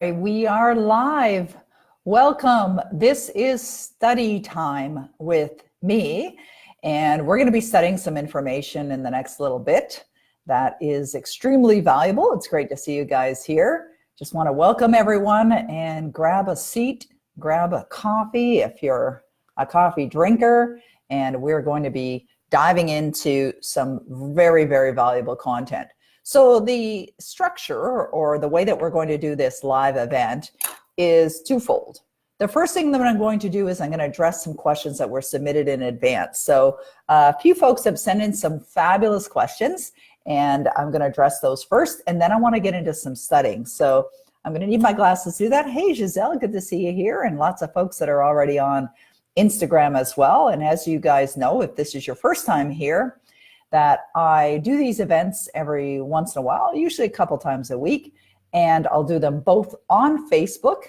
We are live. Welcome. This is study time with me, and we're going to be studying some information in the next little bit that is extremely valuable. It's great to see you guys here. Just want to welcome everyone and grab a seat, grab a coffee if you're a coffee drinker, and we're going to be diving into some very, very valuable content. So the structure or the way that we're going to do this live event is twofold. The first thing that I'm going to do is I'm going to address some questions that were submitted in advance. So a few folks have sent in some fabulous questions, and I'm going to address those first, and then I want to get into some studying. So I'm going to need my glasses to do that. Hey, Giselle, good to see you here, and lots of folks that are already on Instagram as well. And as you guys know, if this is your first time here, that I do these events every once in a while, usually a couple times a week, and I'll do them both on Facebook.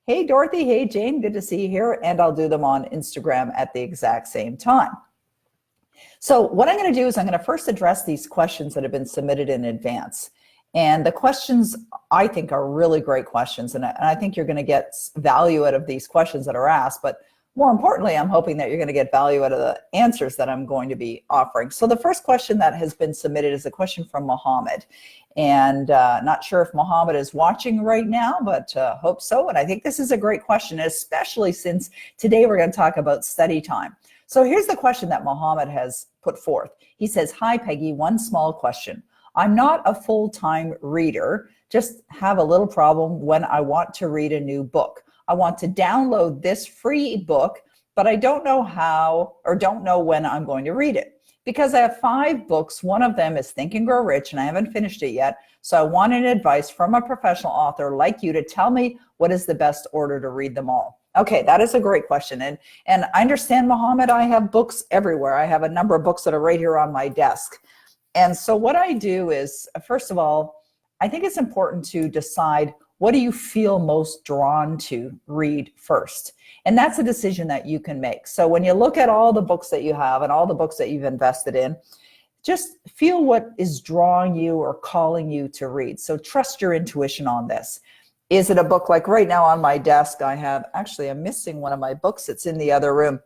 Hey, Dorothy. Hey, Jane. Good to see you here. And I'll do them on Instagram at the exact same time. So what I'm going to do is I'm going to first address these questions that have been submitted in advance. And the questions I think are really great questions. And I think you're going to get value out of these questions that are asked. But more importantly, I'm hoping that you're going to get value out of the answers that I'm going to be offering. So the first question that has been submitted is a question from Mohammed. And not sure if Mohammed is watching right now, but hope so. And I think this is a great question, especially since today we're going to talk about study time. So here's the question that Mohammed has put forth. He says, "Hi, Peggy, one small question. I'm not a full-time reader, just have a little problem when I want to read a new book. I want to download this free book, but I don't know how or don't know when I'm going to read it. Because I have 5 books, one of them is Think and Grow Rich, and I haven't finished it yet. So I want an advice from a professional author like you to tell me what is the best order to read them all." Okay, that is a great question. And I understand, Mohammed, I have books everywhere. I have a number of books that are right here on my desk. And so what I do is, first of all, I think it's important to decide, what do you feel most drawn to read first? And that's a decision that you can make. So when you look at all the books that you have and all the books that you've invested in, just feel what is drawing you or calling you to read. So trust your intuition on this. Is it a book like right now on my desk? I have, actually, I'm missing one of my books. It's in the other room.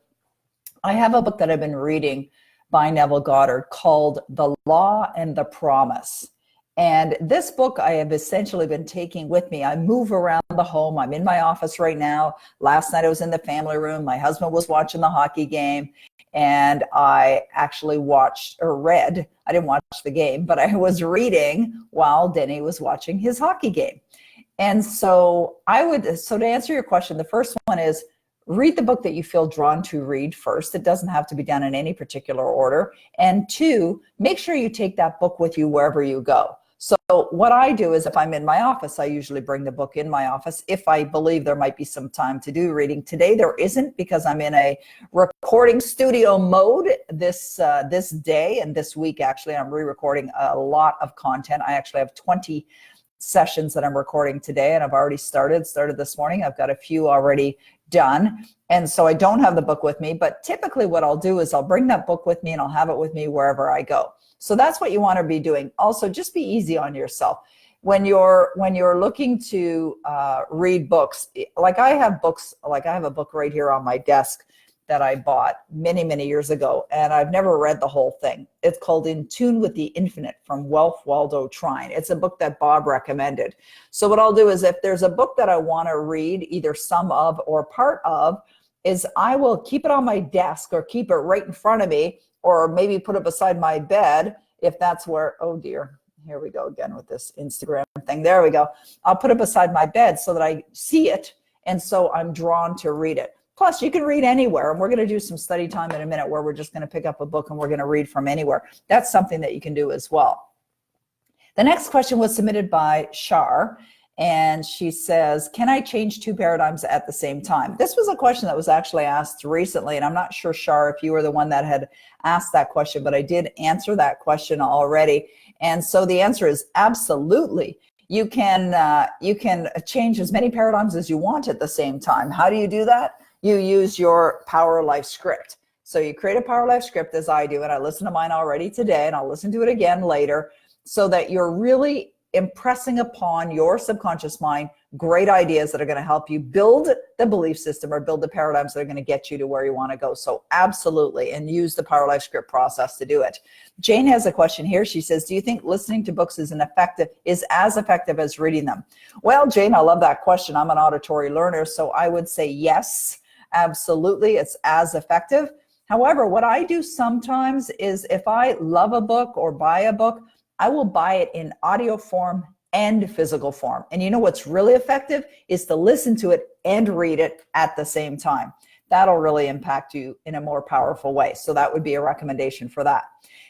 I have a book that I've been reading by Neville Goddard called The Law and the Promise. And this book I have essentially been taking with me. I move around the home. I'm in my office right now. Last night I was in the family room. My husband was watching the hockey game, and I actually watched or read. I didn't watch the game, but I was reading while Denny was watching his hockey game. And so so to answer your question, the first one is, read the book that you feel drawn to read first. It doesn't have to be done in any particular order. And 2, make sure you take that book with you wherever you go. So what I do is, if I'm in my office, I usually bring the book in my office if I believe there might be some time to do reading. Today there isn't, because I'm in a recording studio mode this day and this week. Actually, I'm re-recording a lot of content. I actually have 20 sessions that I'm recording today, and I've already started this morning. I've got a few already done. And so I don't have the book with me, but typically what I'll do is I'll bring that book with me and I'll have it with me wherever I go. So that's what you want to be doing. Also, just be easy on yourself. When you're looking to read books, like I have a book right here on my desk that I bought many, many years ago, and I've never read the whole thing. It's called In Tune with the Infinite from Ralph Waldo Trine. It's a book that Bob recommended. So what I'll do is, if there's a book that I want to read, either some of or part of, is I will keep it on my desk or keep it right in front of me, or maybe put it beside my bed if that's where, oh dear, here we go again with this Instagram thing. There we go. I'll put it beside my bed so that I see it, and so I'm drawn to read it. Plus, you can read anywhere, and we're going to do some study time in a minute where we're just going to pick up a book and we're going to read from anywhere. That's something that you can do as well. The next question was submitted by Shar, and she says, "Can I change 2 paradigms at the same time?" This was a question that was actually asked recently, and I'm not sure, Shar, if you were the one that had asked that question, but I did answer that question already. And so the answer is absolutely. You can change as many paradigms as you want at the same time. How do you do that? You use your Power Life script. So you create a Power Life script, as I do, and I listened to mine already today, and I'll listen to it again later, so that you're really impressing upon your subconscious mind great ideas that are going to help you build the belief system or build the paradigms that are going to get you to where you want to go. So absolutely, and use the Power Life Script process to do it. Jane has a question here. She says, do you think listening to books is as effective as reading them? Well, Jane, I love that question. I'm an auditory learner, so I would say yes, absolutely, it's as effective. However, what I do sometimes is if I love a book or buy a book, I will buy it in audio form and physical form. And you know what's really effective is to listen to it and read it at the same time. That'll really impact you in a more powerful way. So that would be a recommendation for that.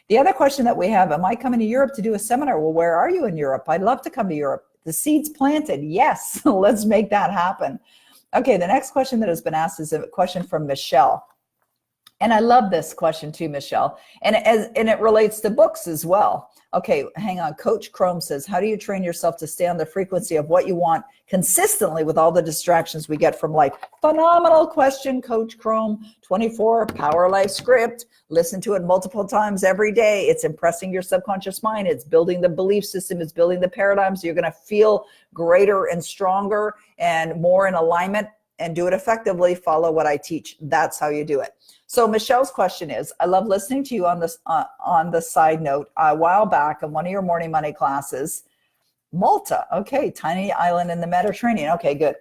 The other question that we have, am I coming to Europe to do a seminar? Well, where are you in Europe? I'd love to come to Europe. The seed's planted. Yes, let's make that happen. Okay, the next question that has been asked is a question from Michelle. And I love this question too, Michelle. And it relates to books as well. Okay, hang on. Coach Chrome says, how do you train yourself to stay on the frequency of what you want consistently with all the distractions we get from life? Phenomenal question, Coach Chrome. 24 Power Life Script. Listen to it multiple times every day. It's impressing your subconscious mind. It's building the belief system. It's building the paradigms. You're going to feel greater and stronger and more in alignment, and do it effectively. Follow what I teach. That's how you do it. So Michelle's question is, I love listening to you on this on the side note. A while back in one of your morning money classes, Malta, okay, tiny island in the Mediterranean. Okay, good.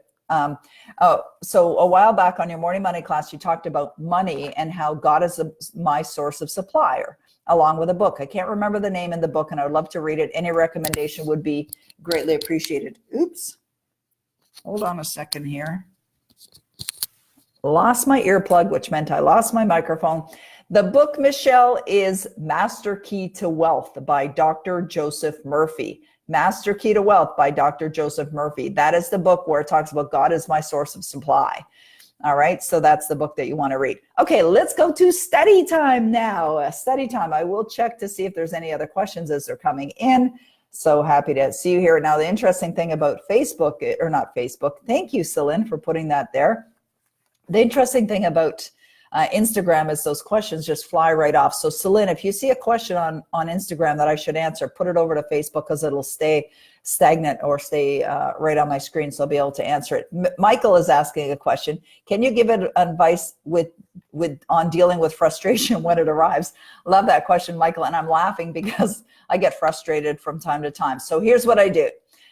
So a while back on your morning money class, you talked about money and how God is my source of supply, along with a book. I can't remember the name in the book, and I would love to read it. Any recommendation would be greatly appreciated. Oops. Hold on a second here. Lost my earplug, which meant I lost my microphone. The book, Michelle, is Master Key to Wealth by Dr. Joseph Murphy. Master Key to Wealth by Dr. Joseph Murphy. That is the book where it talks about God is my source of supply. All right, so that's the book that you want to read. Okay, let's go to study time now. Study time. I will check to see if there's any other questions as they're coming in. So happy to see you here. Now, the interesting thing about Facebook, or not Facebook, thank you, Celine, for putting that there. The interesting thing about Instagram is those questions just fly right off. So Celine, if you see a question on Instagram that I should answer, put it over to Facebook because it'll stay stagnant or stay right on my screen, so I'll be able to answer it. Michael is asking a question. Can you give advice on dealing with frustration when it arrives? Love that question, Michael, and I'm laughing because I get frustrated from time to time. So here's what I do.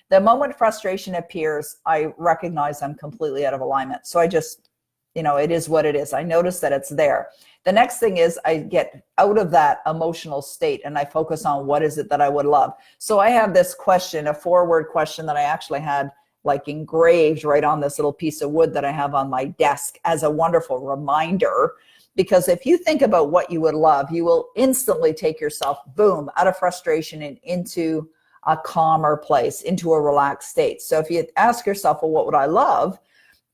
The moment frustration appears, I recognize I'm completely out of alignment. So I just, it is what it is. I notice that it's there. The next thing is I get out of that emotional state and I focus on what is it that I would love. So I have this question, a 4-word question that I actually had like engraved right on this little piece of wood that I have on my desk as a wonderful reminder. Because if you think about what you would love, you will instantly take yourself, boom, out of frustration and into a calmer place, into a relaxed state. So if you ask yourself, well, what would I love?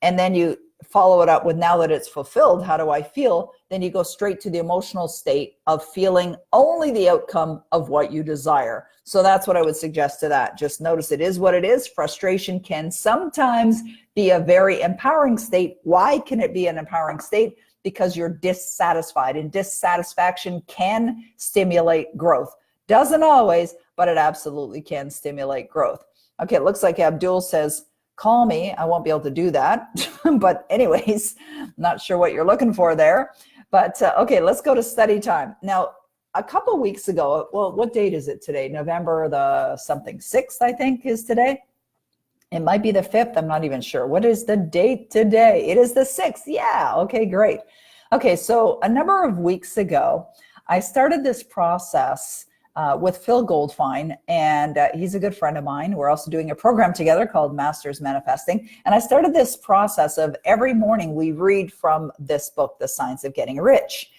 And then you follow it up with, now that it's fulfilled, how do I feel? Then you go straight to the emotional state of feeling only the outcome of what you desire. So that's what I would suggest to that. Just notice it is what it is. Frustration can sometimes be a very empowering state. Why can it be an empowering state? Because you're dissatisfied, and dissatisfaction can stimulate growth. Doesn't always, but it absolutely can stimulate growth. Okay, it looks like Abdul says, call me. I won't be able to do that. But anyways, not sure what you're looking for there. But okay, let's go to study time. Now, a couple weeks ago, well, what date is it today? November the something 6th, I think, is today. It might be the 5th. I'm not even sure. What is the date today? It is the 6th. Yeah. Okay, great. Okay, so a number of weeks ago, I started this process with Phil Goldfine, and he's a good friend of mine. We're also doing a program together called Masters Manifesting. And I started this process of every morning we read from this book, The Science of Getting Rich.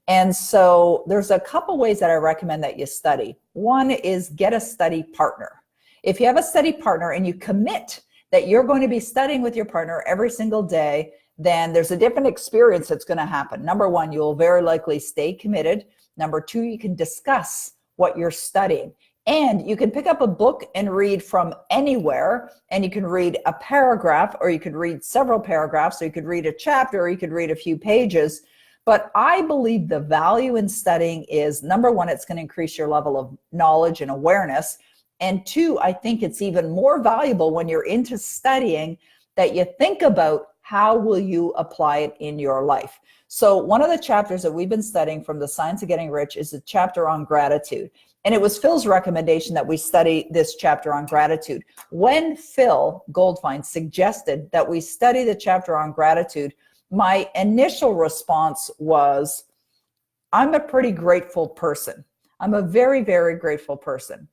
And so there's a couple ways that I recommend that you study. One is get a study partner. If you have a study partner and you commit that you're going to be studying with your partner every single day, then there's a different experience that's going to happen. Number one, you'll very likely stay committed. Number two, you can discuss what you're studying. And you can pick up a book and read from anywhere, and you can read a paragraph, or you could read several paragraphs, or you could read a chapter, or you could read a few pages. But I believe the value in studying is, number one, it's going to increase your level of knowledge and awareness. And two, I think it's even more valuable when you're into studying that you think about how will you apply it in your life. So one of the chapters that we've been studying from The Science of Getting Rich is a chapter on gratitude. And it was Phil's recommendation that we study this chapter on gratitude. When Phil Goldfine suggested that we study the chapter on gratitude, my initial response was, I'm a pretty grateful person. I'm a very, very grateful person.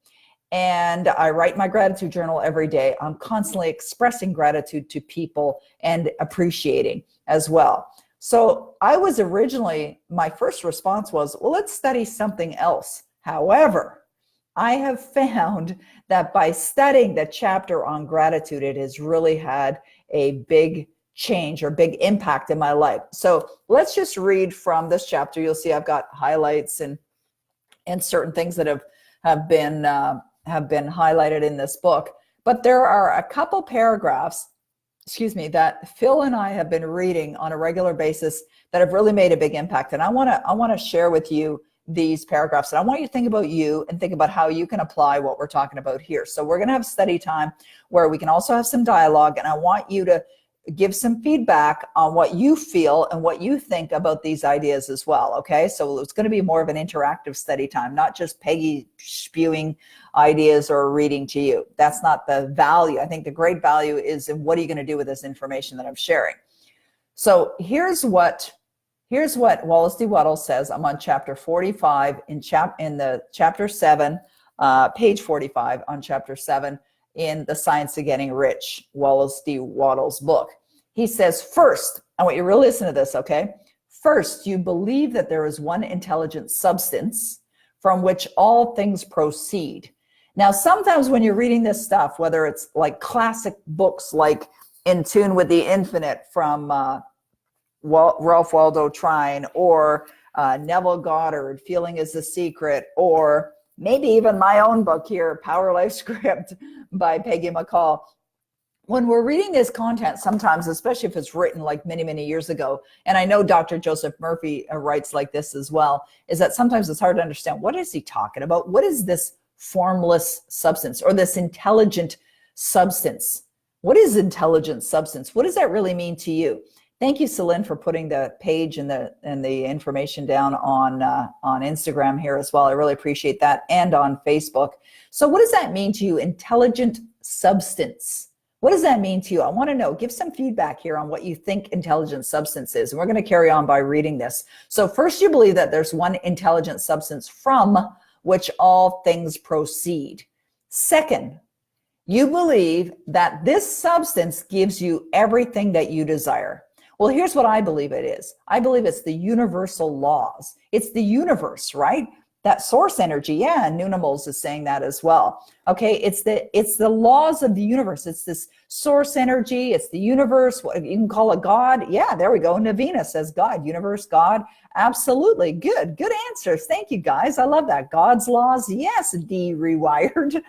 And I write my gratitude journal every day. I'm constantly expressing gratitude to people and appreciating as well. So I was originally, my first response was, well, let's study something else. However, I have found that by studying the chapter on gratitude, it has really had a big change or big impact in my life. So let's just read from this chapter. You'll see I've got highlights and certain things that have been highlighted in this book. But there are a couple paragraphs, that Phil and I have been reading on a regular basis that have really made a big impact. And I want to share with you these paragraphs. And I want you to think about you and think about how you can apply what we're talking about here. So we're going to have study time where we can also have some dialogue. And I want you to give some feedback on what you feel and what you think about these ideas as well. Okay, so it's going to be more of an interactive study time, not just Peggy spewing ideas or reading to you. That's not the value. I think the great value is in what are you going to do with this information that I'm sharing. So here's what Wallace D. Wattles says. I'm on chapter 45 in the chapter 7, page 45 on chapter 7 in The Science of Getting Rich, Wallace D. Wattles' book. He says, first, I want you to really listen to this, okay? First, you believe that there is one intelligent substance from which all things proceed. Now, sometimes when you're reading this stuff, whether it's like classic books like In Tune with the Infinite from Ralph Waldo Trine, or Neville Goddard, Feeling is the Secret, or maybe even my own book here, Power Life Script by Peggy McColl. When we're reading this content, sometimes, especially if it's written like many, many years ago, and I know Dr. Joseph Murphy writes like this as well, is that sometimes it's hard to understand, what is he talking about? What is this formless substance or this intelligent substance? What is intelligent substance? What does that really mean to you? Thank you, Celine, for putting the page and the information down on Instagram here as well. I really appreciate that, and on Facebook. So what does that mean to you, intelligent substance? What does that mean to you? I want to know. Give some feedback here on what you think intelligent substance is. And we're going to carry on by reading this. So first, you believe that there's one intelligent substance from which all things proceed. Second, you believe that this substance gives you everything that you desire. Well, here's what I believe it is. I believe it's the universal laws. It's the universe, right? That source energy. Yeah, Nunimals is saying that as well. Okay, it's the laws of the universe. It's this source energy. It's the universe. You can call it God. Yeah, there we go. Navina says God, universe, God. Absolutely. Good answers. Thank you, guys. I love that. God's laws. Yes, D rewired.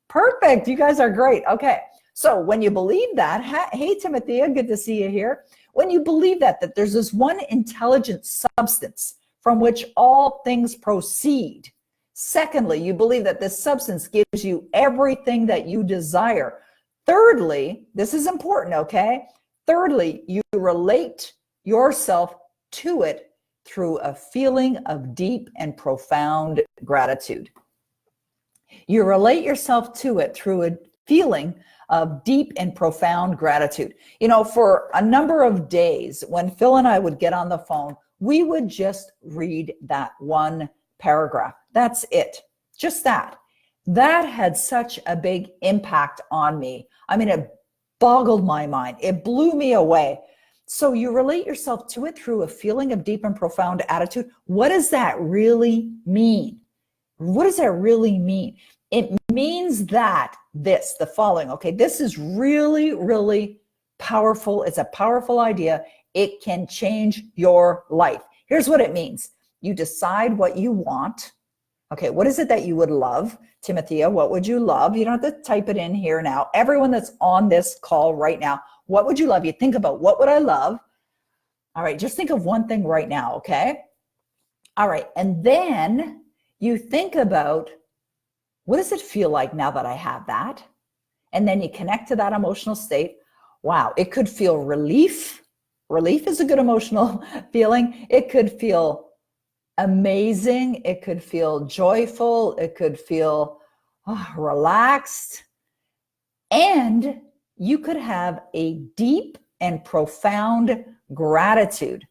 Perfect. You guys are great. Okay, so when you believe that, hey, Timothea, good to see you here. When you believe that there's this one intelligent substance from which all things proceed. Secondly, you believe that this substance gives you everything that you desire. Thirdly, this is important, okay? Thirdly, you relate yourself to it through a feeling of deep and profound gratitude. You relate yourself to it through a feeling of deep and profound gratitude. You know, for a number of days, when Phil and I would get on the phone, we would just read that one paragraph. That's it. Just that. That had such a big impact on me. I mean, it boggled my mind. It blew me away. So you relate yourself to it through a feeling of deep and profound attitude. What does that really mean? What does that really mean? It means that the following, okay, this is really, really powerful. It's a powerful idea. It can change your life. Here's what it means. You decide what you want. Okay, what is it that you would love? Timothea, what would you love? You don't have to type it in here now. Everyone that's on this call right now, what would you love? You think about, what would I love? All right, just think of one thing right now, okay? All right, and then you think about, what does it feel like now that I have that? And then you connect to that emotional state. Wow, it could feel relief. Relief is a good emotional feeling. It could feel amazing. It could feel joyful. It could feel relaxed. And you could have a deep and profound gratitude.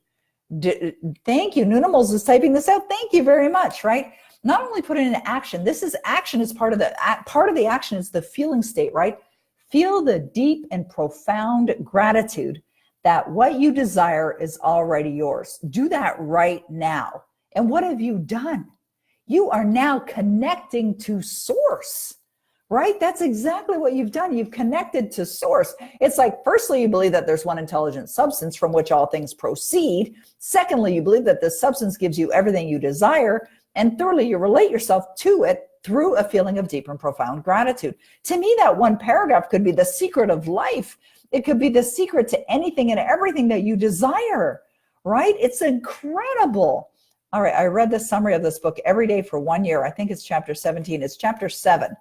Thank you. Nunamos is typing this out. Thank you very much, right? Not only put it into action, this is action is part of the action is the feeling state, right? Feel the deep and profound gratitude that what you desire is already yours. Do that right now. And what have you done? You are now connecting to source, right? That's exactly what you've done. You've connected to source. It's like, firstly, you believe that there's one intelligent substance from which all things proceed. Secondly, you believe that this substance gives you everything you desire. And thirdly, you relate yourself to it through a feeling of deep and profound gratitude. To me, that one paragraph could be the secret of life. It could be the secret to anything and everything that you desire, right? It's incredible. All right, I read the summary of this book every day for 1 year. I think it's chapter 17. It's chapter 7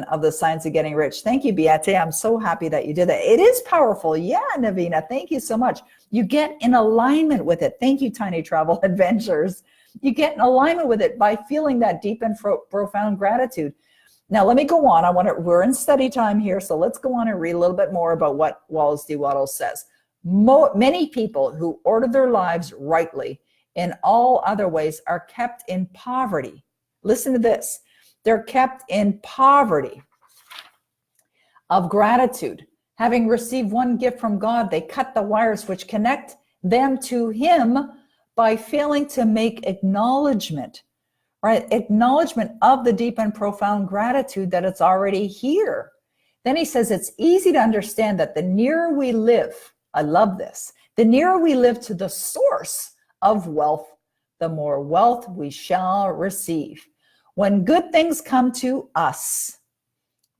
of The Science of Getting Rich. Thank you, Beate. I'm so happy that you did that. It is powerful. Yeah, Navina, thank you so much. You get in alignment with it. Thank you, Tiny Travel Adventures. You get in alignment with it by feeling that deep and profound gratitude. Now, let me go on. We're in study time here, so let's go on and read a little bit more about what Wallace D. Wattles says. Many people who order their lives rightly in all other ways are kept in poverty. Listen to this. They're kept in poverty of gratitude. Having received one gift from God, they cut the wires which connect them to Him by failing to make acknowledgement, right? Acknowledgement of the deep and profound gratitude that it's already here. Then he says it's easy to understand that the nearer we live, I love this, the nearer we live to the source of wealth, the more wealth we shall receive. When good things come to us,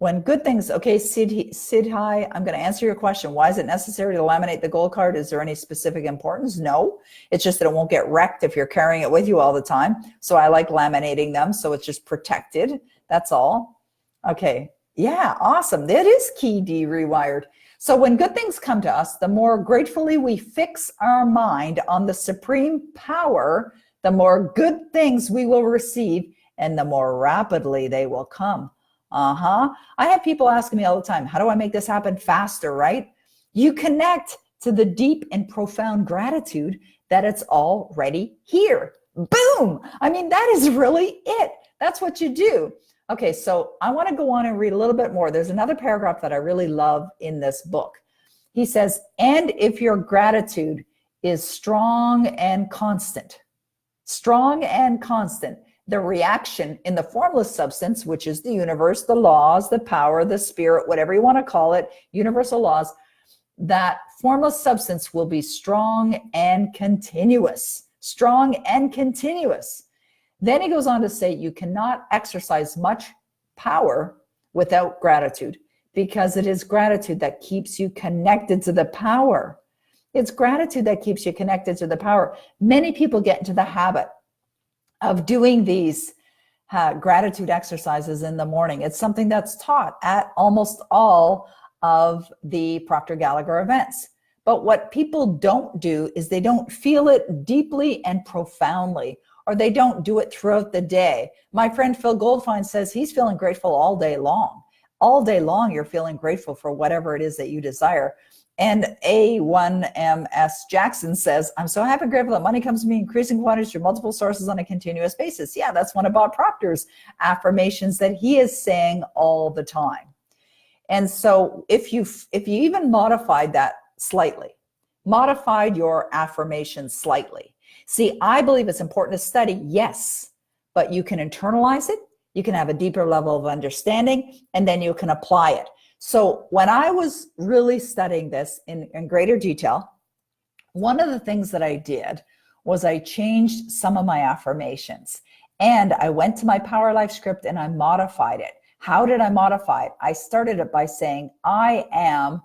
okay, Sidhai, I'm going to answer your question. Why is it necessary to laminate the gold card? Is there any specific importance? No, it's just that it won't get wrecked if you're carrying it with you all the time. So I like laminating them, so it's just protected. That's all. Okay, yeah, awesome. That is Key D Rewired. So when good things come to us, the more gratefully we fix our mind on the supreme power, the more good things we will receive, and the more rapidly they will come. I have people asking me all the time, how do I make this happen faster, right? You connect to the deep and profound gratitude that it's already here. Boom! I mean, that is really it. That's what you do. Okay, so I want to go on and read a little bit more. There's another paragraph that I really love in this book. He says, and if your gratitude is strong and constant, the reaction in the formless substance, which is the universe, the laws, the power, the spirit, whatever you want to call it, universal laws, that formless substance will be strong and continuous. Strong and continuous. Then he goes on to say, you cannot exercise much power without gratitude, because it is gratitude that keeps you connected to the power. It's gratitude that keeps you connected to the power. Many people get into the habit of doing these gratitude exercises in the morning. It's something that's taught at almost all of the Proctor Gallagher events. But what people don't do is they don't feel it deeply and profoundly, or they don't do it throughout the day. My friend Phil Goldfine says he's feeling grateful all day long. All day long, you're feeling grateful for whatever it is that you desire. And A1MS Jackson says, I'm so happy and grateful that money comes to me in increasing quantities through multiple sources on a continuous basis. Yeah, that's one of Bob Proctor's affirmations that he is saying all the time. And so if you even modified that slightly, modified your affirmation slightly. See, I believe it's important to study, yes, but you can internalize it, you can have a deeper level of understanding, and then you can apply it. So when I was really studying this in greater detail, one of the things that I did was I changed some of my affirmations, and I went to my Power Life script and I modified it. How did I modify it? I started it by saying, I am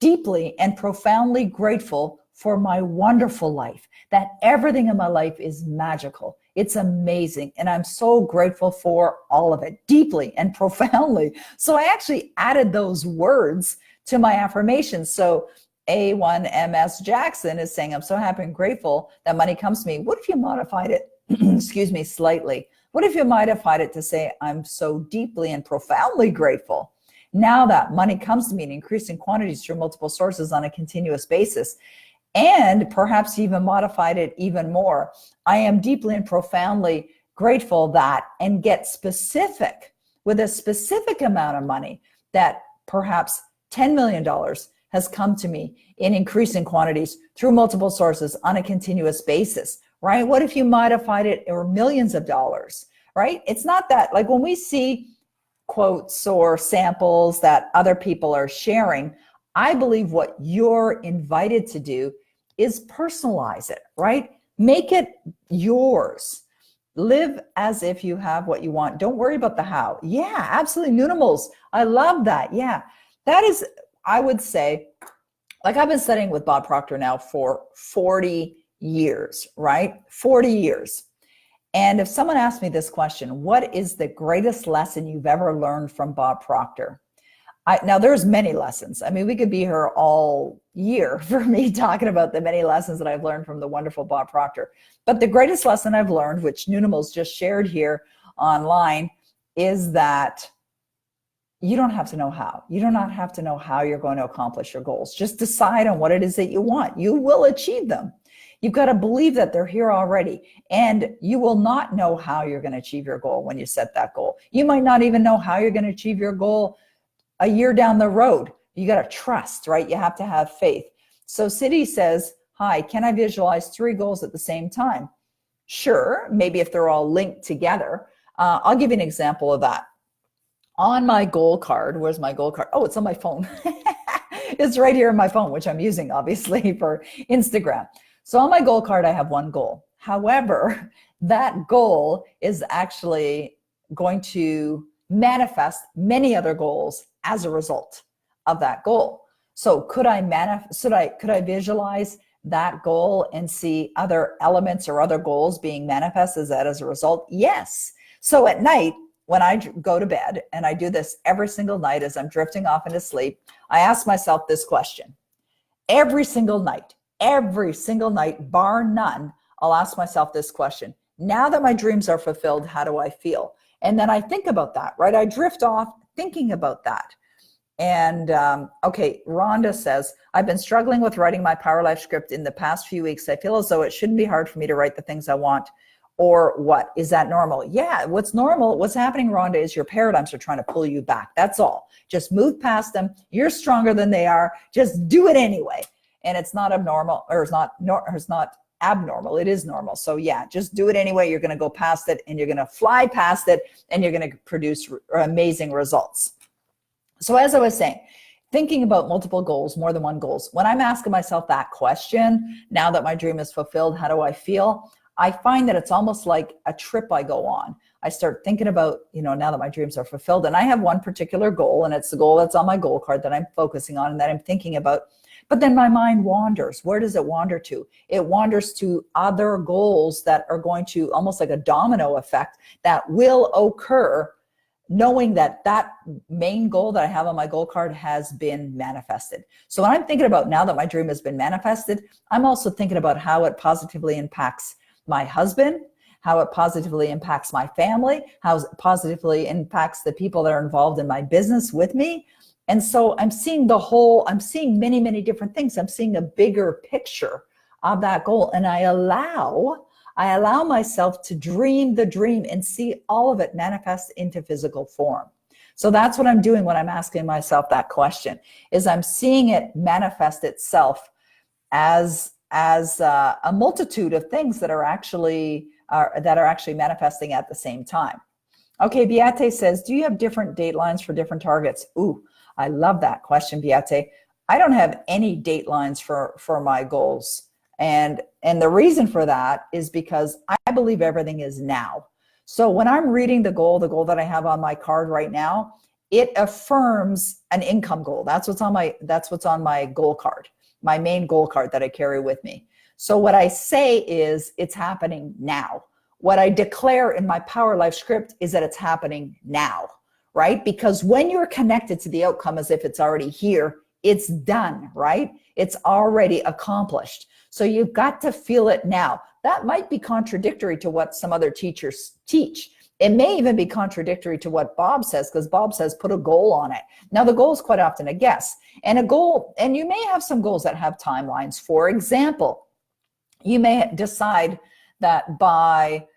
deeply and profoundly grateful for my wonderful life, that everything in my life is magical. It's amazing. And I'm so grateful for all of it, deeply and profoundly. So I actually added those words to my affirmations. So A1MS Jackson is saying, I'm so happy and grateful that money comes to me. What if you modified it, excuse me, slightly? What if you modified it to say, I'm so deeply and profoundly grateful now that money comes to me in increasing quantities through multiple sources on a continuous basis? And perhaps even modified it even more. I am deeply and profoundly grateful that, and get specific with a specific amount of money, that perhaps $10 million has come to me in increasing quantities through multiple sources on a continuous basis, right? What if you modified it or millions of dollars, right? It's not that, like when we see quotes or samples that other people are sharing, I believe what you're invited to do is personalize it, right? Make it yours. Live as if you have what you want. Don't worry about the how. Yeah, absolutely. Noonimals. I love that. Yeah, that is, I would say, like I've been studying with Bob Proctor now for 40 years, right? 40 years. And if someone asked me this question, what is the greatest lesson you've ever learned from Bob Proctor? Now, there's many lessons. I mean, we could be here all year for me talking about the many lessons that I've learned from the wonderful Bob Proctor. But the greatest lesson I've learned, which Noonimals just shared here online, is that you don't have to know how. You do not have to know how you're going to accomplish your goals. Just decide on what it is that you want. You will achieve them. You've got to believe that they're here already. And you will not know how you're going to achieve your goal when you set that goal. You might not even know how you're going to achieve your goal a year down the road. You got to trust, right? You have to have faith. So City says, hi, can I visualize 3 goals at the same time? Sure, maybe if they're all linked together. I'll give you an example of that. On my goal card, where's my goal card? Oh, it's on my phone. It's right here on my phone, which I'm using obviously for Instagram. So on my goal card, I have 1 goal. However, that goal is actually going to manifest many other goals as a result of that goal. So could I visualize that goal and see other elements or other goals being manifested as a result? Yes. So at night, when I go to bed, and I do this every single night as I'm drifting off into sleep, I ask myself this question. Every single night, bar none, I'll ask myself this question. Now that my dreams are fulfilled, how do I feel? And then I think about that, right? I drift off thinking about that. And okay, Rhonda says, I've been struggling with writing my Power Life script in the past few weeks. I feel as though it shouldn't be hard for me to write the things I want. Or what? Is that normal? Yeah, what's normal, what's happening, Rhonda, is your paradigms are trying to pull you back. That's all. Just move past them. You're stronger than they are. Just do it anyway. And it's not abnormal, or it's not abnormal. It is normal. So yeah, just do it anyway. You're going to go past it, and you're going to fly past it, and you're going to produce amazing results. So as I was saying, thinking about multiple goals, more than 1 goals, when I'm asking myself that question, now that my dream is fulfilled, how do I feel? I find that it's almost like a trip I go on. I start thinking about, now that my dreams are fulfilled, and I have one particular goal, and it's the goal that's on my goal card that I'm focusing on and that I'm thinking about. But then my mind wanders. Where does it wander to? It wanders to other goals that are going to, almost like a domino effect, that will occur, knowing that that main goal that I have on my goal card has been manifested. So when I'm thinking about now that my dream has been manifested, I'm also thinking about how it positively impacts my husband, how it positively impacts my family, how it positively impacts the people that are involved in my business with me. And so I'm seeing I'm seeing many, many different things. I'm seeing a bigger picture of that goal. And I allow myself to dream the dream and see all of it manifest into physical form. So that's what I'm doing when I'm asking myself that question, is I'm seeing it manifest itself as a multitude of things that are actually manifesting at the same time. Okay, Beate says, do you have different datelines for different targets? Ooh, I love that question, Beate. I don't have any datelines for my goals. And the reason for that is because I believe everything is now. So when I'm reading the goal that I have on my card right now, it affirms an income goal. That's what's on my goal card, my main goal card that I carry with me. So what I say is, it's happening now. What I declare in my Power Life script is that it's happening now, right? Because when you're connected to the outcome as if it's already here, it's done, right? It's already accomplished. So you've got to feel it now. That might be contradictory to what some other teachers teach. It may even be contradictory to what Bob says, because Bob says put a goal on it. Now, the goal is quite often a guess. And a goal, and you may have some goals that have timelines. For example, you may decide that by,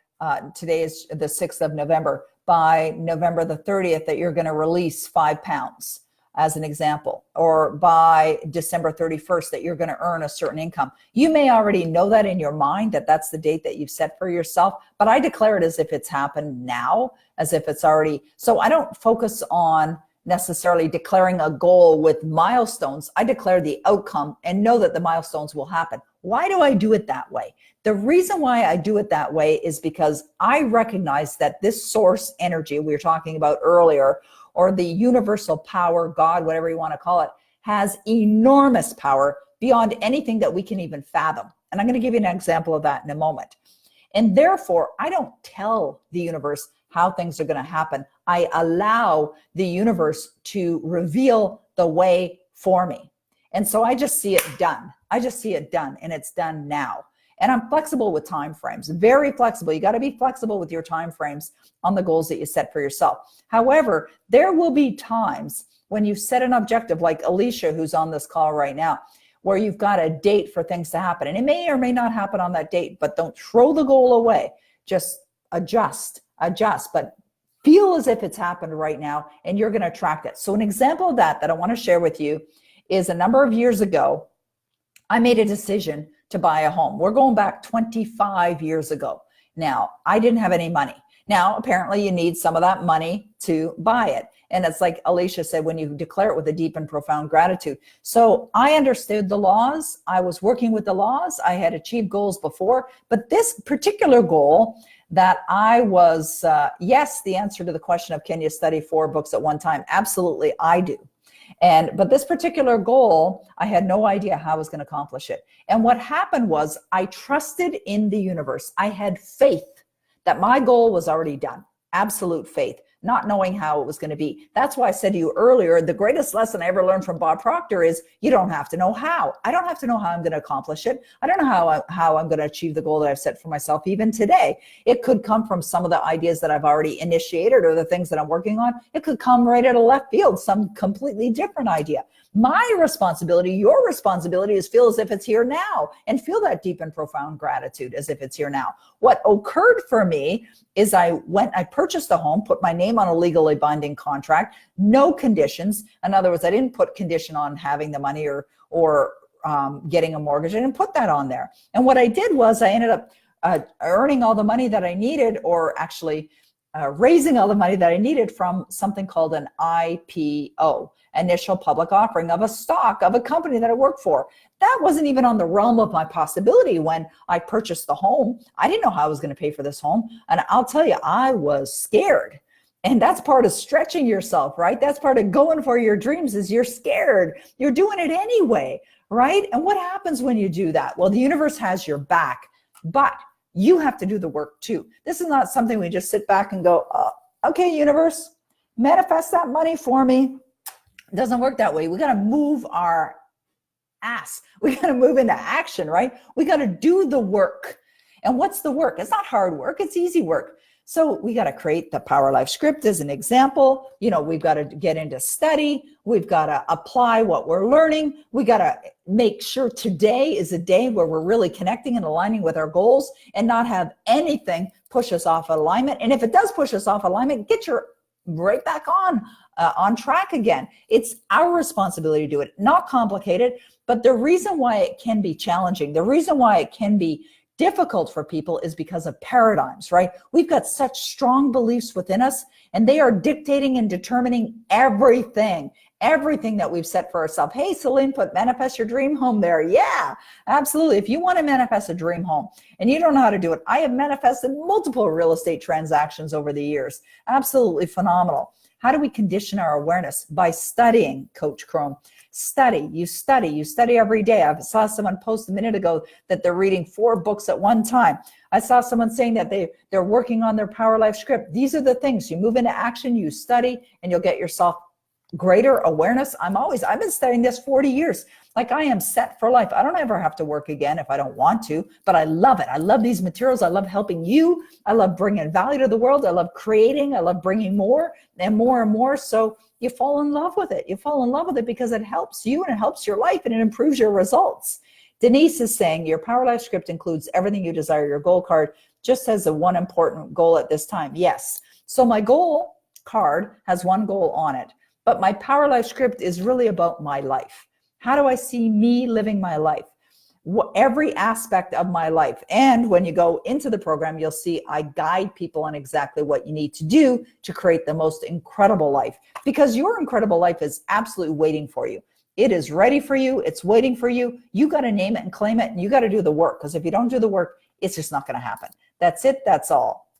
today is the 6th of November, by November the 30th that you're going to release 5 pounds, as an example, or by December 31st that you're going to earn a certain income. You may already know that in your mind, that that's the date that you've set for yourself, but I declare it as if it's happened now, as if it's already. So I don't focus on necessarily declaring a goal with milestones. I declare the outcome and know that the milestones will happen. Why do I do it that way? The reason why I do it that way is because I recognize that this source energy we were talking about earlier, or the universal power, God, whatever you want to call it, has enormous power beyond anything that we can even fathom. And I'm going to give you an example of that in a moment. And therefore, I don't tell the universe how things are going to happen. I allow the universe to reveal the way for me. And so I just see it done. I just see it done, and it's done now. And I'm flexible with time frames, very flexible. You got to be flexible with your time frames on the goals that you set for yourself. However, there will be times when you set an objective, like Alicia, who's on this call right now, where you've got a date for things to happen. And it may or may not happen on that date, but don't throw the goal away. Just adjust, but feel as if it's happened right now, and you're going to attract it. So an example of that I want to share with you is a number of years ago, I made a decision to buy a home. We're going back 25 years ago. Now, I didn't have any money. Now, apparently you need some of that money to buy it. And it's like Alicia said, when you declare it with a deep and profound gratitude. So I understood the laws. I was working with the laws. I had achieved goals before, but this particular goal that I was, yes, the answer to the question of can you study 4 books at one time? Absolutely, I do. But this particular goal, I had no idea how I was going to accomplish it. And what happened was I trusted in the universe. I had faith that my goal was already done. Absolute faith, not knowing how it was going to be. That's why I said to you earlier, the greatest lesson I ever learned from Bob Proctor is you don't have to know how. I don't have to know how I'm going to accomplish it. I don't know how I'm going to achieve the goal that I've set for myself even today. It could come from some of the ideas that I've already initiated or the things that I'm working on. It could come right out of left field, some completely different idea. My responsibility, your responsibility, is feel as if it's here now and feel that deep and profound gratitude as if it's here now. What occurred for me is I purchased a home, put my name on a legally binding contract, no conditions. In other words, I didn't put condition on having the money or getting a mortgage. I didn't put that on there. And what I did was I ended up earning all the money that I needed, or actually raising all the money that I needed from something called an IPO, initial public offering of a stock of a company that I worked for. That wasn't even on the realm of my possibility when I purchased the home. I didn't know how I was going to pay for this home. And I'll tell you, I was scared. And that's part of stretching yourself, right? That's part of going for your dreams, is you're scared. You're doing it anyway, right? And what happens when you do that? Well, the universe has your back, but you have to do the work too. This is not something we just sit back and go, oh, okay, universe, manifest that money for me. It doesn't work that way. We got to move our ass. We got to move into action, right? We got to do the work. And what's the work? It's not hard work. It's easy work. So we got to create the Power Life script as an example. We've got to get into study. We've got to apply what we're learning. We got to make sure today is a day where we're really connecting and aligning with our goals and not have anything push us off alignment. And if it does push us off alignment, get your right back on track again. It's our responsibility to do it. Not complicated, but the reason why it can be challenging, the reason why it can be difficult for people is because of paradigms, right? We've got such strong beliefs within us, and they are dictating and determining everything that we've set for ourselves. Hey, Celine, put manifest your dream home there. Yeah, absolutely. If you want to manifest a dream home and you don't know how to do it, I have manifested multiple real estate transactions over the years. Absolutely phenomenal. How do we condition our awareness? By studying, Coach Chrome. Study, you study every day. I saw someone post a minute ago that they're reading 4 books at one time. I saw someone saying that they're working on their Power Life script. These are the things. You move into action, you study, and you'll get yourself greater awareness. I've been studying this 40 years. Like, I am set for life. I don't ever have to work again if I don't want to, but I love it. I love these materials. I love helping you. I love bringing value to the world. I love creating. I love bringing more and more and more. So you fall in love with it. You fall in love with it because it helps you and it helps your life and it improves your results. Denise is saying your Power Life script includes everything you desire. Your goal card just has the one important goal at this time. Yes. So my goal card has one goal on it, but my Power Life script is really about my life. How do I see me living my life? Every aspect of my life. And when you go into the program, you'll see I guide people on exactly what you need to do to create the most incredible life, because your incredible life is absolutely waiting for you. It is ready for you. It's waiting for you. You got to name it and claim it, and you got to do the work, because if you don't do the work, it's just not going to happen. That's it. That's all.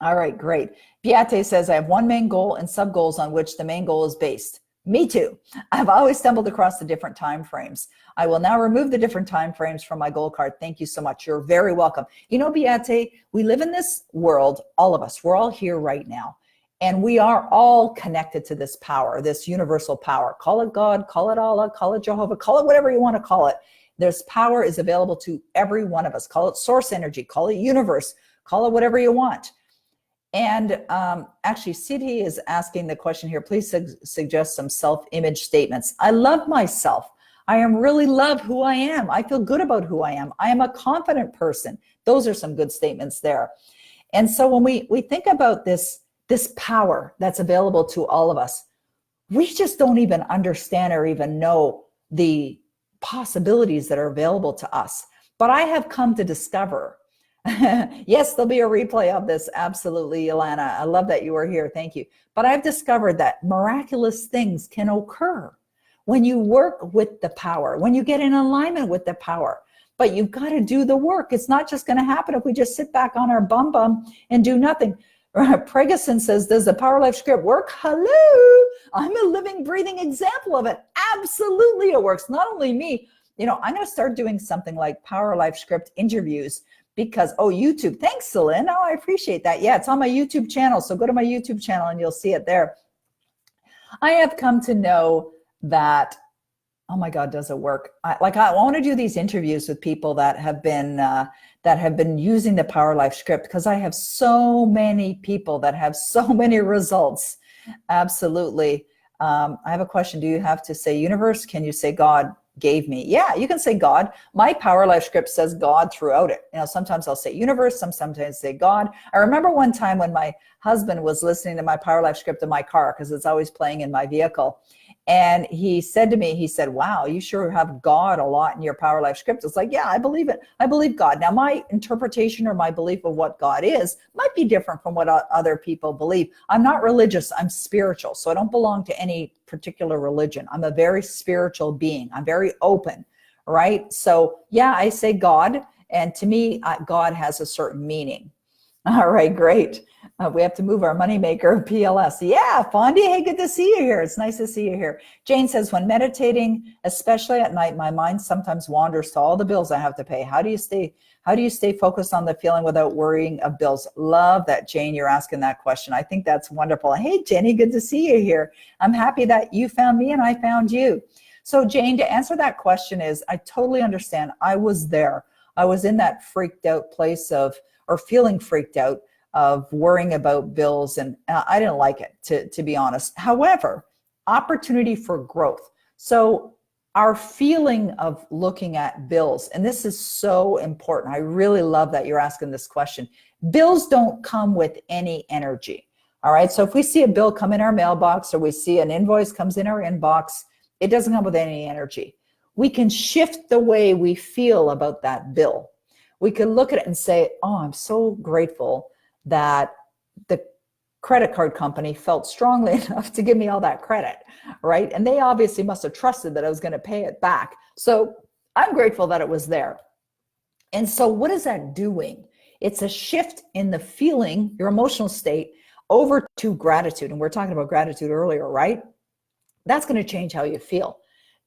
All right, great. Beate says, I have one main goal and sub goals on which the main goal is based. Me too. I've always stumbled across the different time frames. I will now remove the different time frames from my goal card. Thank you so much. You're very welcome. You know, Beate, we live in this world, all of us, we're all here right now. And we are all connected to this power, this universal power. Call it God, call it Allah, call it Jehovah, call it whatever you want to call it. This power is available to every one of us. Call it source energy, call it universe, call it whatever you want. And actually, Siddhi is asking the question here, please suggest some self-image statements. I love myself. I really love who I am. I feel good about who I am. I am a confident person. Those are some good statements there. And so when we think about this power that's available to all of us, we just don't even understand or even know the possibilities that are available to us. But I have come to discover, yes, there'll be a replay of this. Absolutely, Ilana. I love that you are here. Thank you. But I've discovered that miraculous things can occur when you work with the power, when you get in alignment with the power. But you've got to do the work. It's not just going to happen if we just sit back on our bum and do nothing. Pregason says, does the Power Life script work? Hello. I'm a living, breathing example of it. Absolutely, it works. Not only me. You know, I'm going to start doing something like Power Life script interviews. Because, YouTube, thanks, Celine. Oh, I appreciate that. Yeah, it's on my YouTube channel. So go to my YouTube channel and you'll see it there. I have come to know that, oh my God, does it work? I want to do these interviews with people that have been using the Power Life script, because I have so many people that have so many results. Absolutely. I have a question. Do you have to say universe? Can you say God gave me? Yeah, you can say God. My Power Life script says God throughout it. You know, sometimes I'll say universe, sometimes I say God. I remember one time when my husband was listening to my Power Life script in my car, because it's always playing in my vehicle. And he said to me, he said, wow, you sure have God a lot in your Power Life script. It's like, yeah, I believe it. I believe God. Now, my interpretation or my belief of what God is might be different from what other people believe. I'm not religious. I'm spiritual. So I don't belong to any particular religion. I'm a very spiritual being. I'm very open, right? So yeah, I say God. And to me, God has a certain meaning. All right, great. We have to move our moneymaker, PLS. Yeah, Fondy, hey, good to see you here. It's nice to see you here. Jane says, when meditating, especially at night, my mind sometimes wanders to all the bills I have to pay. How do you stay focused on the feeling without worrying of bills? Love that, Jane, you're asking that question. I think that's wonderful. Hey, Jenny, good to see you here. I'm happy that you found me and I found you. So Jane, to answer that question is, I totally understand. I was there. I was in that freaked out place of, or feeling freaked out of worrying about bills. And I didn't like it, to be honest. However, opportunity for growth. So our feeling of looking at bills, and this is so important. I really love that you're asking this question. Bills don't come with any energy. All right. So if we see a bill come in our mailbox, or we see an invoice comes in our inbox, it doesn't come with any energy. We can shift the way we feel about that bill. We can look at it and say, oh, I'm so grateful that the credit card company felt strongly enough to give me all that credit, right? And they obviously must have trusted that I was going to pay it back. So I'm grateful that it was there. And so what is that doing? It's a shift in the feeling, your emotional state, over to gratitude. And we're talking about gratitude earlier, right? That's going to change how you feel.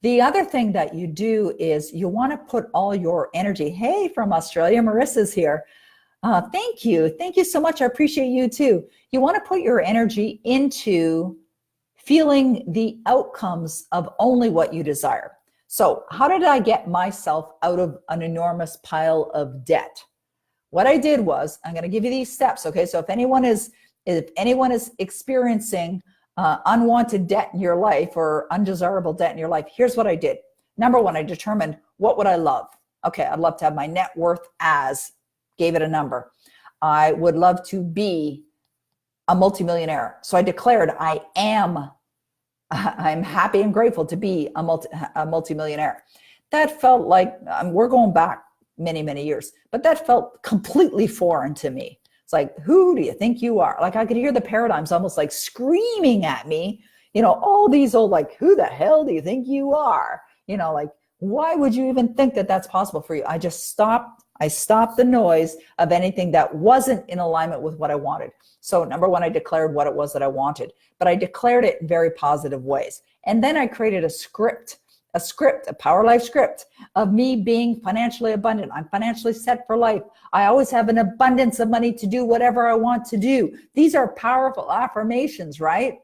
The other thing that you do is you want to put all your energy. Hey, from Australia, Marissa's here. Thank you. Thank you so much. I appreciate you too. You want to put your energy into feeling the outcomes of only what you desire. So how did I get myself out of an enormous pile of debt? What I did was, I'm going to give you these steps. Okay. So if anyone is experiencing unwanted debt in your life or undesirable debt in your life, here's what I did. Number one, I determined what would I love? Okay. I'd love to have my net worth as, gave it a number. I would love to be a multimillionaire. So I declared I'm happy and grateful to be a multimillionaire. That felt like, we're going back many, many years, but that felt completely foreign to me. It's like, who do you think you are? Like I could hear the paradigms almost like screaming at me, all these old, like, who the hell do you think you are? Like, why would you even think that that's possible for you? I stopped the noise of anything that wasn't in alignment with what I wanted. So number one, I declared what it was that I wanted, but I declared it in very positive ways. And then I created a Power Life script of me being financially abundant. I'm financially set for life. I always have an abundance of money to do whatever I want to do. These are powerful affirmations, right?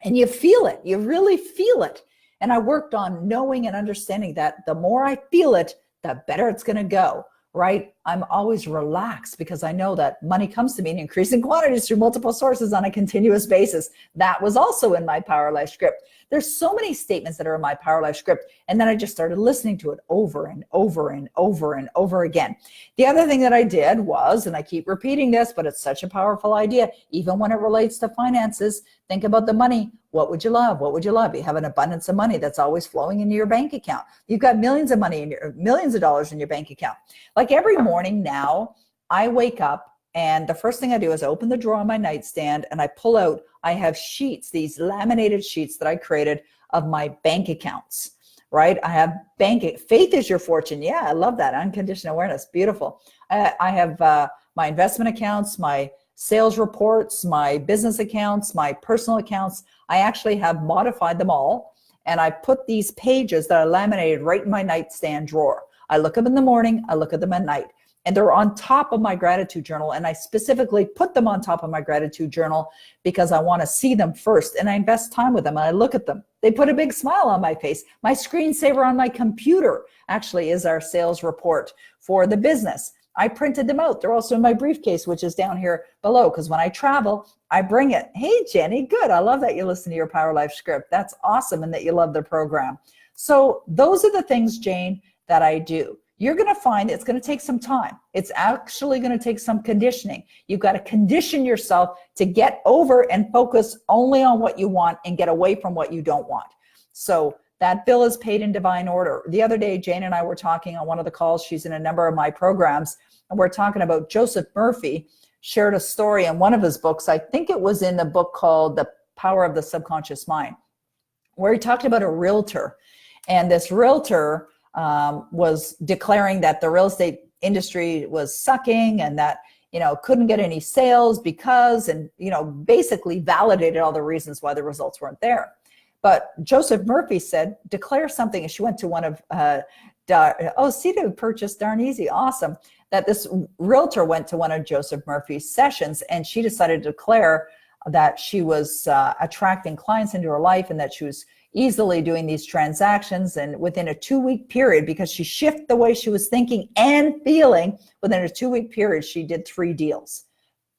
And you feel it. You really feel it. And I worked on knowing and understanding that the more I feel it, the better it's going to go. Right? I'm always relaxed because I know that money comes to me in increasing quantities through multiple sources on a continuous basis. That was also in my Power Life script. There's so many statements that are in my Power Life script. And then I just started listening to it over and over and over and over again. The other thing that I did was, and I keep repeating this, but it's such a powerful idea, even when it relates to finances, think about the money. What would you love? What would you love? You have an abundance of money that's always flowing into your bank account. You've got millions of dollars in your bank account. Like every morning now, I wake up and the first thing I do is I open the drawer on my nightstand and I pull out, I have sheets, these laminated sheets that I created of my bank accounts, right? I have faith is your fortune. Yeah, I love that. Unconditional awareness. Beautiful. I have my investment accounts, my sales reports, my business accounts, my personal accounts. I actually have modified them all. And I put these pages that are laminated right in my nightstand drawer. I look at them in the morning, I look at them at night. And they're on top of my gratitude journal. And I specifically put them on top of my gratitude journal because I want to see them first. And I invest time with them and I look at them. They put a big smile on my face. My screensaver on my computer actually is our sales report for the business. I printed them out. They're also in my briefcase, which is down here below, because when I travel, I bring it. Hey, Jenny, good. I love that you listen to your Power Life script. That's awesome, and that you love the program. So those are the things, Jane, that I do. You're going to find it's going to take some time. It's actually going to take some conditioning. You've got to condition yourself to get over and focus only on what you want and get away from what you don't want. So that bill is paid in divine order. The other day, Jane and I were talking on one of the calls. She's in a number of my programs, and we're talking about Joseph Murphy shared a story in one of his books. I think it was in the book called The Power of the Subconscious Mind, where he talked about a realtor. And this realtor was declaring that the real estate industry was sucking and that, couldn't get any sales because, and, basically validated all the reasons why the results weren't there. But Joseph Murphy said, declare something. And she went to one of, to purchase, darn easy, awesome. That this realtor went to one of Joseph Murphy's sessions and she decided to declare that she was attracting clients into her life and that she was easily doing these transactions. And within a 2-week period, because she shifted the way she was thinking and feeling, within a 2-week period, she did 3 deals.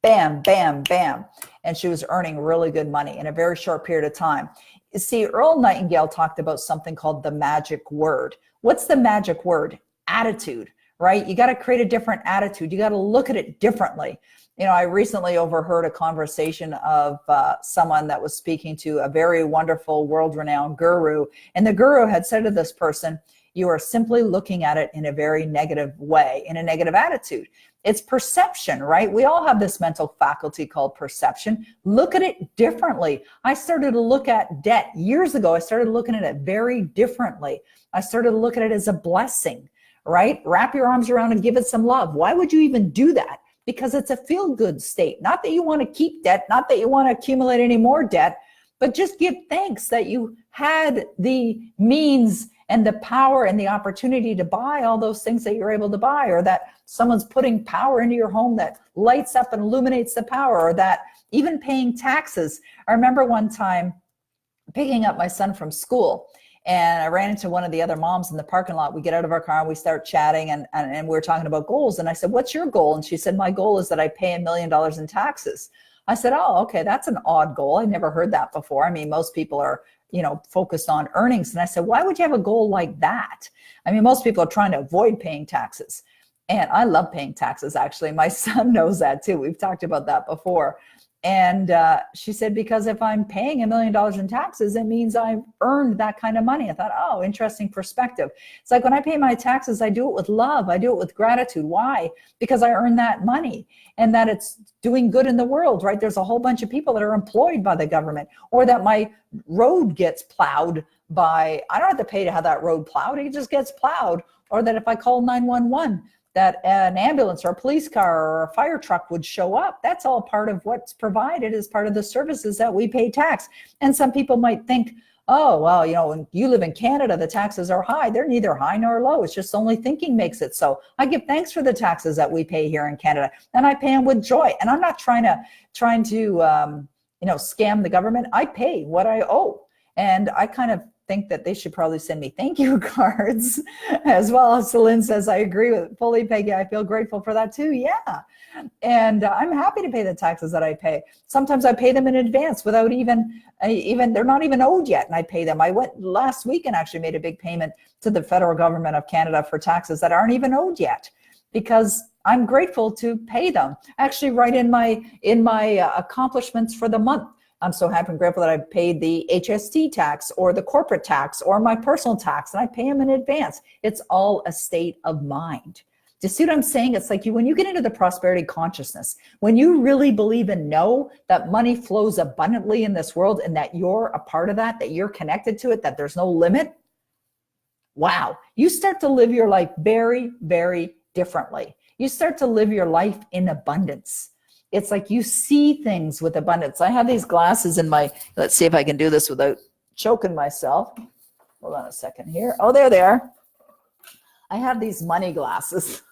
Bam, bam, bam. And she was earning really good money in a very short period of time. You see, Earl Nightingale talked about something called the magic word. What's the magic word? Attitude, right? You got to create a different attitude. You got to look at it differently. I recently overheard a conversation of someone that was speaking to a very wonderful world-renowned guru. And the guru had said to this person, you are simply looking at it in a very negative way, in a negative attitude. It's perception, right? We all have this mental faculty called perception. Look at it differently. I started to look at debt years ago. I started looking at it very differently. I started to look at it as a blessing, right? Wrap your arms around and give it some love. Why would you even do that? Because it's a feel-good state. Not that you want to keep debt, not that you want to accumulate any more debt, but just give thanks that you had the means and the power and the opportunity to buy all those things that you're able to buy, or that someone's putting power into your home that lights up and illuminates the power, or that even paying taxes. I remember one time picking up my son from school, and I ran into one of the other moms in the parking lot. We get out of our car and we start chatting, and we were talking about goals. And I said, what's your goal? And she said, my goal is that I pay $1 million in taxes. I said, oh, okay, that's an odd goal. I never heard that before. I mean, most people are, focused on earnings. And I said, why would you have a goal like that? I mean, most people are trying to avoid paying taxes. And I love paying taxes, actually. My son knows that too. We've talked about that before. And she said, because if I'm paying $1 million in taxes, it means I've earned that kind of money. I thought, oh, interesting perspective. It's like when I pay my taxes, I do it with love. I do it with gratitude. Why? Because I earn that money and that it's doing good in the world, right? There's a whole bunch of people that are employed by the government, or that my road gets plowed by, I don't have to pay to have that road plowed. It just gets plowed. Or that if I call 911, that an ambulance or a police car or a fire truck would show up. That's all part of what's provided as part of the services that we pay tax. And some people might think, oh, well, when you live in Canada, the taxes are high. They're neither high nor low. It's just only thinking makes it so. I give thanks for the taxes that we pay here in Canada, and I pay them with joy. And I'm not trying to scam the government. I pay what I owe. And I kind of think that they should probably send me thank you cards as well. Celine says, I agree with fully, Peggy. I feel grateful for that too. Yeah. And I'm happy to pay the taxes that I pay. Sometimes I pay them in advance without even they're not even owed yet, and I pay them. I went last week and actually made a big payment to the federal government of Canada for taxes that aren't even owed yet, because I'm grateful to pay them. Actually, right in my accomplishments for the month, I'm so happy and grateful that I paid the HST tax or the corporate tax or my personal tax, and I pay them in advance. It's all a state of mind. Do you see what I'm saying? It's like when you get into the prosperity consciousness, when you really believe and know that money flows abundantly in this world and that you're a part of that you're connected to it, that there's no limit, wow, you start to live your life very, very differently. You start to live your life in abundance. It's like you see things with abundance. I have these glasses in my, let's see if I can do this without choking myself. Hold on a second here. Oh, there they are. I have these money glasses.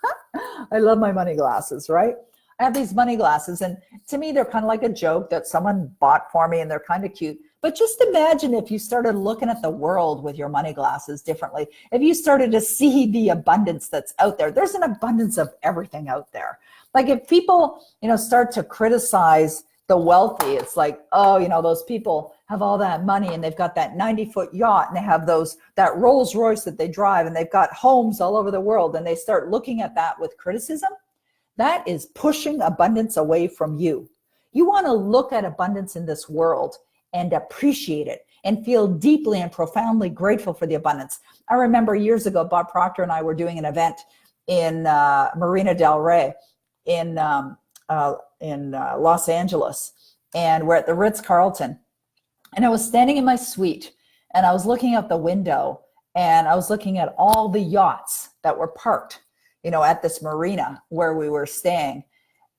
I love my money glasses, right? I have these money glasses, and to me, they're kind of like a joke that someone bought for me, and they're kind of cute. But just imagine if you started looking at the world with your money glasses differently. If you started to see the abundance that's out there. There's an abundance of everything out there. Like if people, start to criticize the wealthy, it's like, oh, those people have all that money and they've got that 90-foot yacht and they have that Rolls Royce that they drive and they've got homes all over the world, and they start looking at that with criticism. That is pushing abundance away from you. You want to look at abundance in this world and appreciate it and feel deeply and profoundly grateful for the abundance. I remember years ago, Bob Proctor and I were doing an event in Marina del Rey in Los Angeles, and we're at the Ritz-Carlton, and I was standing in my suite and I was looking out the window and I was looking at all the yachts that were parked, at this marina where we were staying.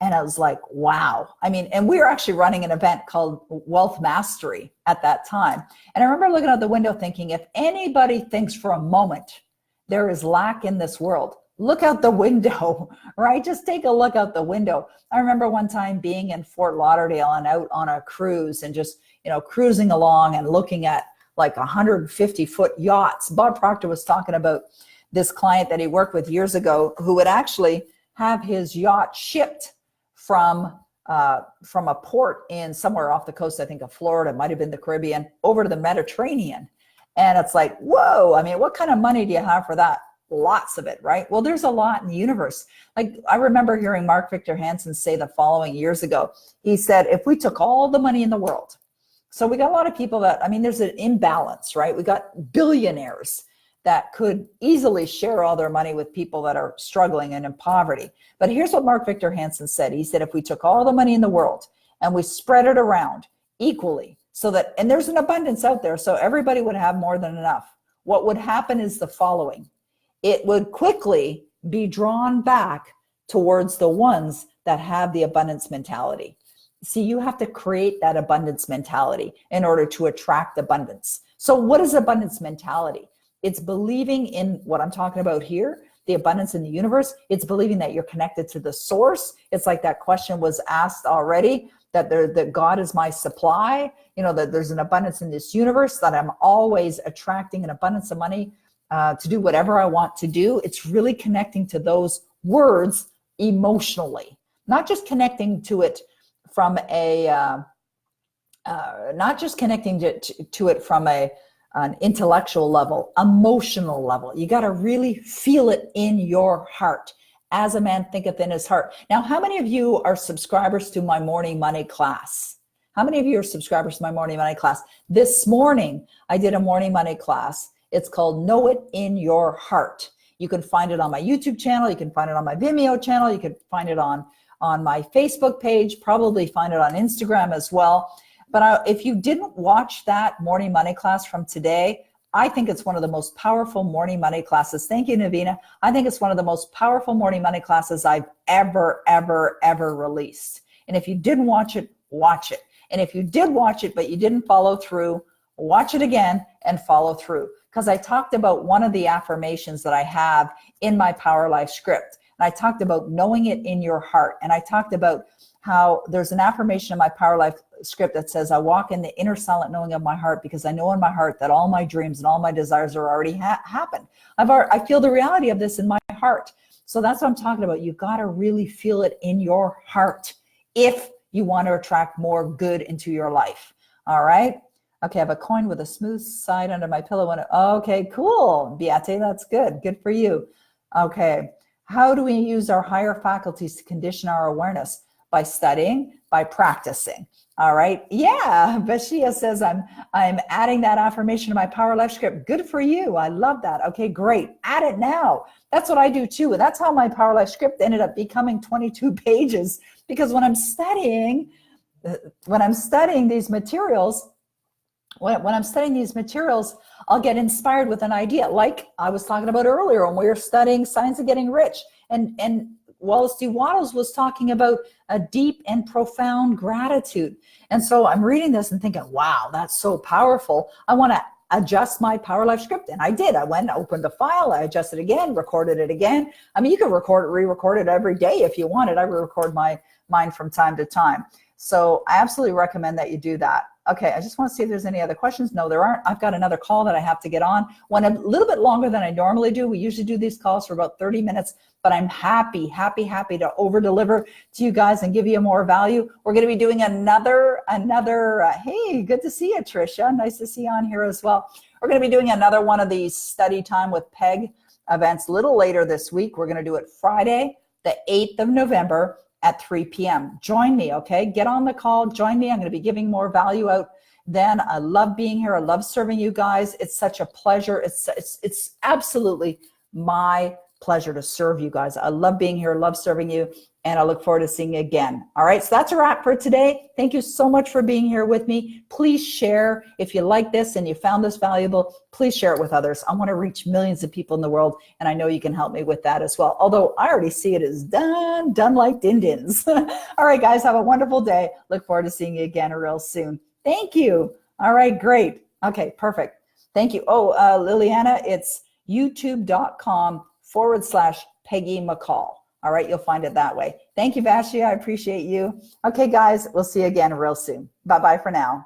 And I was like, wow. I mean, and we were actually running an event called Wealth Mastery at that time. And I remember looking out the window thinking, if anybody thinks for a moment there is lack in this world, look out the window, right? Just take a look out the window. I remember one time being in Fort Lauderdale and out on a cruise and just, cruising along and looking at like 150-foot yachts. Bob Proctor was talking about this client that he worked with years ago who would actually have his yacht shipped from a port in somewhere off the coast, I think of Florida, might have been the Caribbean, over to the Mediterranean. And it's like, whoa, I mean, what kind of money do you have for that? Lots of it, right? Well, there's a lot in the universe. Like I remember hearing Mark Victor Hansen say the following years ago. He said, if we took all the money in the world, so we got a lot of people that, I mean, there's an imbalance, right? We got billionaires that could easily share all their money with people that are struggling and in poverty. But here's what Mark Victor Hansen said. He said, if we took all the money in the world and we spread it around equally so that, and there's an abundance out there, so everybody would have more than enough. What would happen is the following. It would quickly be drawn back towards the ones that have the abundance mentality. See, you have to create that abundance mentality in order to attract abundance. So what is abundance mentality? It's believing in what I'm talking about here, the abundance in the universe. It's believing that you're connected to the source. It's like that question was asked already, that God is my supply, that there's an abundance in this universe, that I'm always attracting an abundance of money to do whatever I want to do. It's really connecting to those words emotionally, not just connecting to it from a not just connecting to it from an intellectual level, emotional level. You got to really feel it in your heart. As a man thinketh in his heart. Now, how many of you are subscribers to my morning money class? How many of you are subscribers to my morning money class? This morning, I did a morning money class. It's called Know It in Your Heart. You can find it on my YouTube channel. You can find it on my Vimeo channel. You can find it on my Facebook page, probably find it on Instagram as well. But if you didn't watch that morning money class from today, I think it's one of the most powerful morning money classes. Thank you, Navina. I think it's one of the most powerful morning money classes I've ever released. And if you didn't watch it, watch it. And if you did watch it, but you didn't follow through, watch it again and follow through. Because I talked about one of the affirmations that I have in my Power Life script. And I talked about knowing it in your heart. And I talked about how there's an affirmation in my Power Life script that says, I walk in the inner silent knowing of my heart because I know in my heart that all my dreams and all my desires are already happened. I feel the reality of this in my heart. So that's what I'm talking about. You've got to really feel it in your heart if you want to attract more good into your life. All right. Okay, I have a coin with a smooth side under my pillow. Okay, cool. Beate, that's good. Good for you. Okay. How do we use our higher faculties to condition our awareness? By studying, by practicing. All right. Yeah. Bashia says, I'm adding that affirmation to my Power Life script. Good for you. I love that. Okay, great. Add it now. That's what I do too. And that's how my Power Life script ended up becoming 22 pages, because when I'm studying these materials, when I'm studying these materials, I'll get inspired with an idea. Like I was talking about earlier when we were studying Science of Getting Rich. And Wallace D. Wattles was talking about a deep and profound gratitude. And so I'm reading this and thinking, wow, that's so powerful. I want to adjust my Power Life script. And I did. I went and opened the file. I adjusted it again, recorded it again. I mean, you can re-record it every day if you wanted. I re-record mine from time to time. So I absolutely recommend that you do that. Okay, I just want to see if there's any other questions. No, there aren't. I've got another call that I have to get on. Went a little bit longer than I normally do. We usually do these calls for about 30 minutes, but I'm happy to over-deliver to you guys and give you more value. We're going to be doing another hey, good to see you, Tricia. Nice to see you on here as well. We're going to be doing another one of these study time with Peg events a little later this week. We're going to do it Friday, the 8th of November, at 3 p.m. Join me, okay? Get on the call, join me. I'm going to be giving more value out then. I love being here. I love serving you guys. It's such a pleasure. It's absolutely my pleasure to serve you guys. I love being here, love serving you, and I look forward to seeing you again. All right, so that's a wrap for today. Thank you so much for being here with me. Please share. If you like this and you found this valuable, please share it with others. I want to reach millions of people in the world, and I know you can help me with that as well. Although I already see it as done like din-dins. All right, guys, have a wonderful day. Look forward to seeing you again real soon. Thank you. All right, great. Okay, perfect. Thank you. Oh, Liliana, it's youtube.com/Peggy McColl. All right, you'll find it that way. Thank you, Vashia. I appreciate you. Okay, guys, we'll see you again real soon. Bye-bye for now.